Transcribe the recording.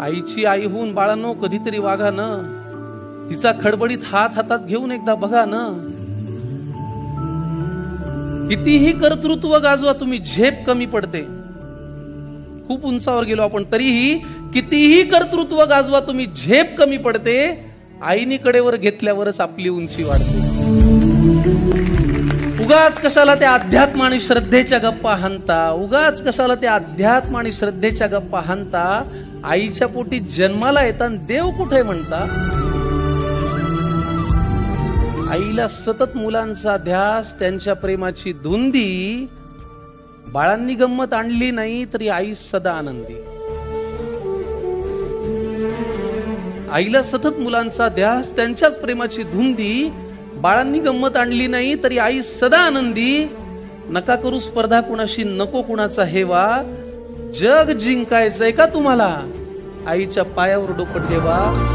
आईची आई होऊन बाळांनो कधीतरी वागा न. तिचा खडबडीत हात हातात घेऊन एकदा बघा न. कितीही कर्तृत्व गाजवा तुम्ही, झेप कमी पडते. खूप उंचावर गेलो आपण, तरीही कितीही कर्तृत्व गाजवा तुम्ही, झेप कमी पडते. आईनी कडेवर घेतल्यावरच आपली उंची वाढते. उगाच कशाला त्या अध्यात्म आणि श्रद्धेच्या गप्पा हाणता, उगाच कशाला त्या अध्यात्म आणि श्रद्धेच्या गप्पा हाणता. आईच्या पोटी जन्माला येताना देव कुठे म्हणता. आईला सतत मुलांचा ध्यास, त्यांच्या प्रेमाची धुंदी. बाळांनी गंमत आणली नाही तरी आई सदा आनंदी. आईला सतत मुलांचा ध्यास, त्यांच्याच प्रेमाची धुंदी. बाळांनी गंमत आणली नाही तरी आई सदा आनंदी. नका करू स्पर्धा कुणाशी, नको कुणाचा हेवा. जग जिंकायचंय का तुम्हाला, आईच्या पायावर डोकं ठेवा.